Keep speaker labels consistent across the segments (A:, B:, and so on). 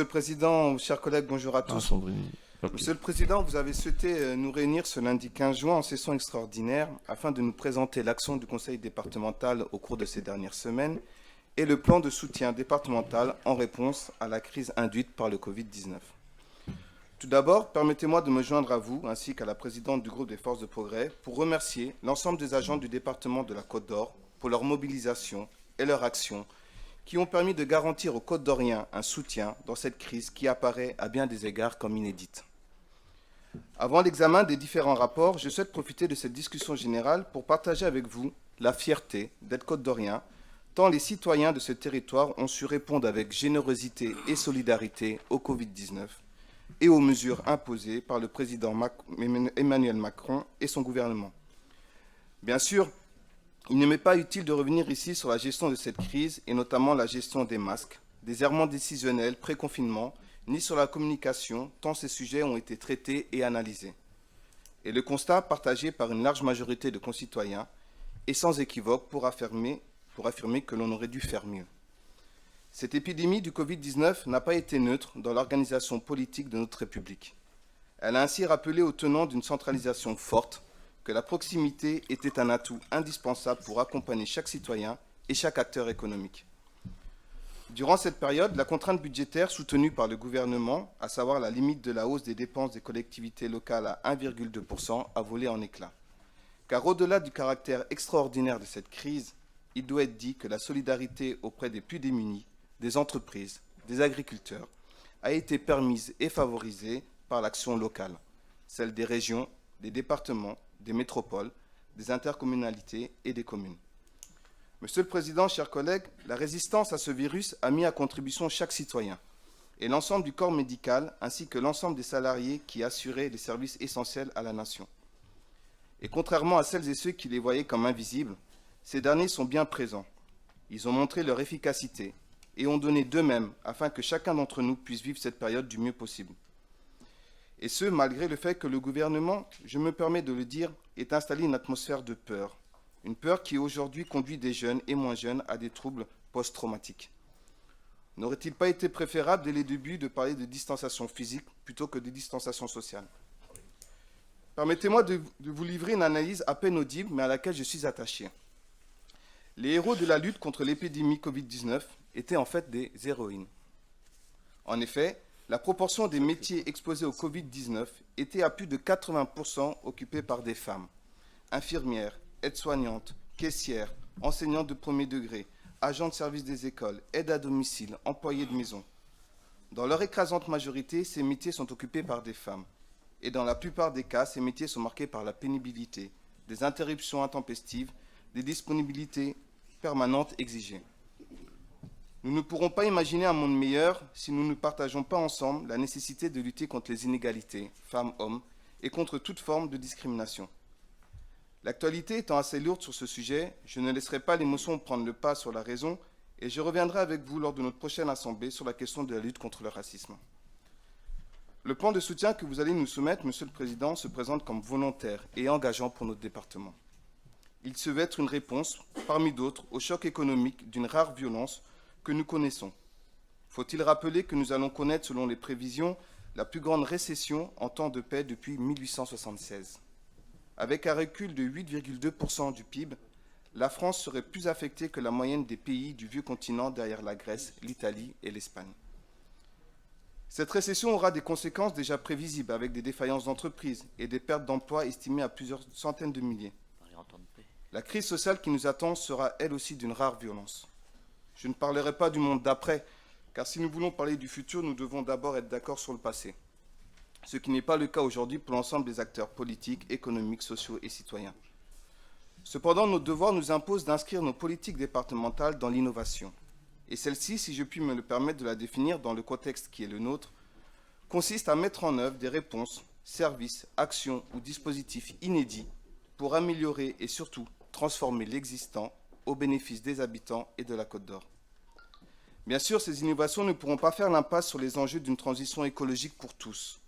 A: Monsieur le Président, chers collègues, bonjour à tous.
B: Sandrine. Ok.
A: Monsieur le Président, vous avez souhaité nous réunir ce lundi 15 juin en session extraordinaire afin de nous présenter l'action du Conseil départemental au cours de ces dernières semaines et le plan de soutien départemental en réponse à la crise induite par le Covid-19. Tout d'abord, permettez-moi de me joindre à vous ainsi qu'à la présidente du groupe des Forces de Progrès pour remercier l'ensemble des agents du département de la Côte d'Or pour leur mobilisation et leur action qui ont permis de garantir aux Côte-d'Oriens un soutien dans cette crise qui apparaît à bien des égards comme inédite. Avant l'examen des différents rapports, je souhaite profiter de cette discussion générale pour partager avec vous la fierté d'être Côte-d'Orien, tant les citoyens de ce territoire ont su répondre avec générosité et solidarité au Covid-19 et aux mesures imposées par le président Emmanuel Macron et son gouvernement. Bien sûr, il ne m'est pas utile de revenir ici sur la gestion de cette crise et notamment la gestion des masques, des errements décisionnels pré-confinement, ni sur la communication, tant ces sujets ont été traités et analysés. Et le constat partagé par une large majorité de concitoyens est sans équivoque pour affirmer que l'on aurait dû faire mieux. Cette épidémie du Covid-19 n'a pas été neutre dans l'organisation politique de notre République. Elle a ainsi rappelé aux tenants d'une centralisation forte que la proximité était un atout indispensable pour accompagner chaque citoyen et chaque acteur économique. Durant cette période, la contrainte budgétaire soutenue par le gouvernement, à savoir la limite de la hausse des dépenses des collectivités locales à 1,2%, a volé en éclats. Car au-delà du caractère extraordinaire de cette crise, il doit être dit que la solidarité auprès des plus démunis, des entreprises, des agriculteurs, a été permise et favorisée par l'action locale, celle des régions, des départements, des métropoles, des intercommunalités et des communes. Monsieur le Président, chers collègues, la résistance à ce virus a mis à contribution chaque citoyen et l'ensemble du corps médical ainsi que l'ensemble des salariés qui assuraient les services essentiels à la nation. Et contrairement à celles et ceux qui les voyaient comme invisibles, ces derniers sont bien présents. Ils ont montré leur efficacité et ont donné d'eux-mêmes afin que chacun d'entre nous puisse vivre cette période du mieux possible. Et ce, malgré le fait que le gouvernement, je me permets de le dire, ait installé une atmosphère de peur. Une peur qui aujourd'hui conduit des jeunes et moins jeunes à des troubles post-traumatiques. N'aurait-il pas été préférable dès les débuts de parler de distanciation physique plutôt que de distanciation sociale? Permettez-moi de vous livrer une analyse à peine audible mais à laquelle je suis attaché. Les héros de la lutte contre l'épidémie Covid-19 étaient en fait des héroïnes. En effet, la proportion des métiers exposés au Covid-19 était à plus de 80% occupés par des femmes, infirmières, aides-soignantes, caissières, enseignantes de premier degré, agents de service des écoles, aides à domicile, employés de maison. Dans leur écrasante majorité, ces métiers sont occupés par des femmes. Et dans la plupart des cas, ces métiers sont marqués par la pénibilité, des interruptions intempestives, des disponibilités permanentes exigées. Nous ne pourrons pas imaginer un monde meilleur si nous ne partageons pas ensemble la nécessité de lutter contre les inégalités, femmes-hommes, et contre toute forme de discrimination. L'actualité étant assez lourde sur ce sujet, je ne laisserai pas l'émotion prendre le pas sur la raison et je reviendrai avec vous lors de notre prochaine assemblée sur la question de la lutte contre le racisme. Le plan de soutien que vous allez nous soumettre, Monsieur le Président, se présente comme volontaire et engageant pour notre département. Il se veut être une réponse, parmi d'autres, au choc économique d'une rare violence que nous connaissons. Faut-il rappeler que nous allons connaître, selon les prévisions, la plus grande récession en temps de paix depuis 1876. Avec un recul de 8,2% du PIB, la France serait plus affectée que la moyenne des pays du vieux continent derrière la Grèce, l'Italie et l'Espagne. Cette récession aura des conséquences déjà prévisibles avec des défaillances d'entreprises et des pertes d'emplois estimées à plusieurs centaines de milliers. La crise sociale qui nous attend sera elle aussi d'une rare violence. Je ne parlerai pas du monde d'après, car si nous voulons parler du futur, nous devons d'abord être d'accord sur le passé. Ce qui n'est pas le cas aujourd'hui pour l'ensemble des acteurs politiques, économiques, sociaux et citoyens. Cependant, notre devoir nous impose d'inscrire nos politiques départementales dans l'innovation. Et celle-ci, si je puis me le permettre de la définir dans le contexte qui est le nôtre, consiste à mettre en œuvre des réponses, services, actions ou dispositifs inédits pour améliorer et surtout transformer l'existant au bénéfice des habitants et de la Côte d'Or. Bien sûr, ces innovations ne pourront pas faire l'impasse sur les enjeux d'une transition écologique pour tous,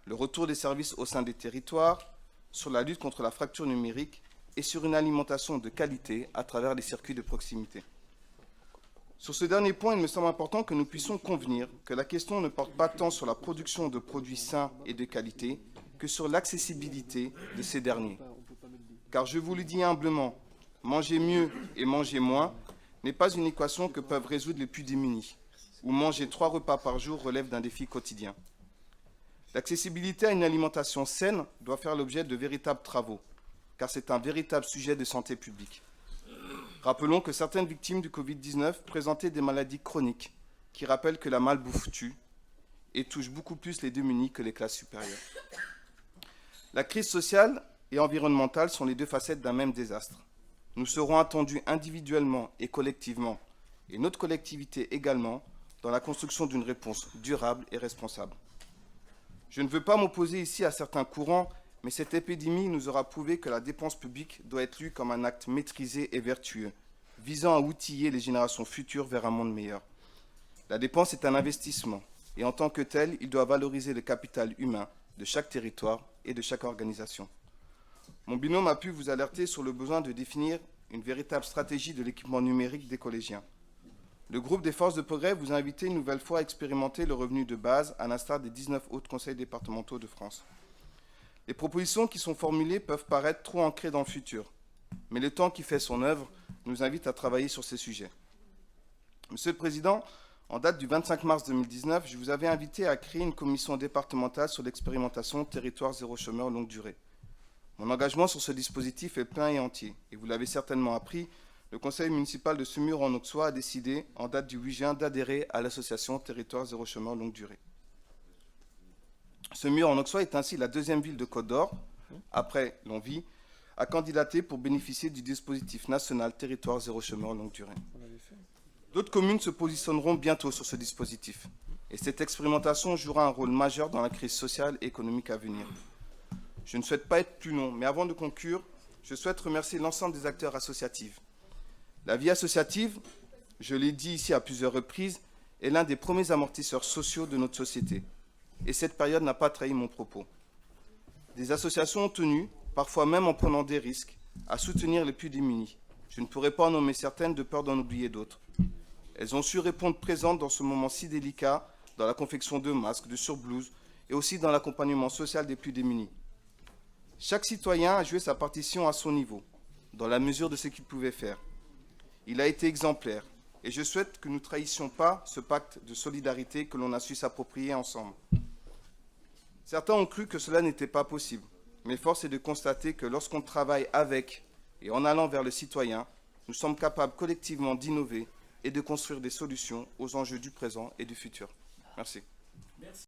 A: le retour des services au sein des territoires, sur la lutte contre la fracture numérique et sur une alimentation de qualité à travers les circuits de proximité. Sur ce dernier point, il me semble important que nous puissions convenir que la question ne porte pas tant sur la production de produits sains et de qualité que sur l'accessibilité de ces derniers. Car je vous le dis humblement, manger mieux et manger moins n'est pas une équation que peuvent résoudre les plus démunis, où manger 3 repas par jour relève d'un défi quotidien. L'accessibilité à une alimentation saine doit faire l'objet de véritables travaux, car c'est un véritable sujet de santé publique. Rappelons que certaines victimes du Covid-19 présentaient des maladies chroniques qui rappellent que la malbouffe tue et touche beaucoup plus les démunis que les classes supérieures. La crise sociale et environnementale sont les 2 facettes d'un même désastre. Nous serons attendus individuellement et collectivement, et notre collectivité également, dans la construction d'une réponse durable et responsable. Je ne veux pas m'opposer ici à certains courants, mais cette épidémie nous aura prouvé que la dépense publique doit être lue comme un acte maîtrisé et vertueux, visant à outiller les générations futures vers un monde meilleur. La dépense est un investissement, et en tant que tel, il doit valoriser le capital humain de chaque territoire et de chaque organisation. Mon binôme a pu vous alerter sur le besoin de définir une véritable stratégie de l'équipement numérique des collégiens. Le groupe des Forces de Progrès vous a invité une nouvelle fois à expérimenter le revenu de base, à l'instar des 19 autres conseils départementaux de France. Les propositions qui sont formulées peuvent paraître trop ancrées dans le futur, mais le temps qui fait son œuvre nous invite à travailler sur ces sujets. Monsieur le Président, en date du 25 mars 2019, je vous avais invité à créer une commission départementale sur l'expérimentation Territoire zéro chômeur longue durée. Mon engagement sur ce dispositif est plein et entier, et vous l'avez certainement appris, le conseil municipal de Semur-en-Auxois a décidé, en date du 8 juin, d'adhérer à l'association Territoire zéro chômeur longue durée. Semur-en-Auxois est ainsi la 2e ville de Côte-d'Or, après Longwy, à candidater pour bénéficier du dispositif national Territoire zéro chômeur longue durée. D'autres communes se positionneront bientôt sur ce dispositif, et cette expérimentation jouera un rôle majeur dans la crise sociale et économique à venir. Je ne souhaite pas être plus long, mais avant de conclure, je souhaite remercier l'ensemble des acteurs associatifs. La vie associative, je l'ai dit ici à plusieurs reprises, est l'un des premiers amortisseurs sociaux de notre société. Et cette période n'a pas trahi mon propos. Des associations ont tenu, parfois même en prenant des risques, à soutenir les plus démunis. Je ne pourrais pas en nommer certaines de peur d'en oublier d'autres. Elles ont su répondre présentes dans ce moment si délicat, dans la confection de masques, de surblouses, et aussi dans l'accompagnement social des plus démunis. Chaque citoyen a joué sa partition à son niveau, dans la mesure de ce qu'il pouvait faire. Il a été exemplaire, et je souhaite que nous ne trahissions pas ce pacte de solidarité que l'on a su s'approprier ensemble. Certains ont cru que cela n'était pas possible, mais force est de constater que lorsqu'on travaille avec et en allant vers le citoyen, nous sommes capables collectivement d'innover et de construire des solutions aux enjeux du présent et du futur. Merci.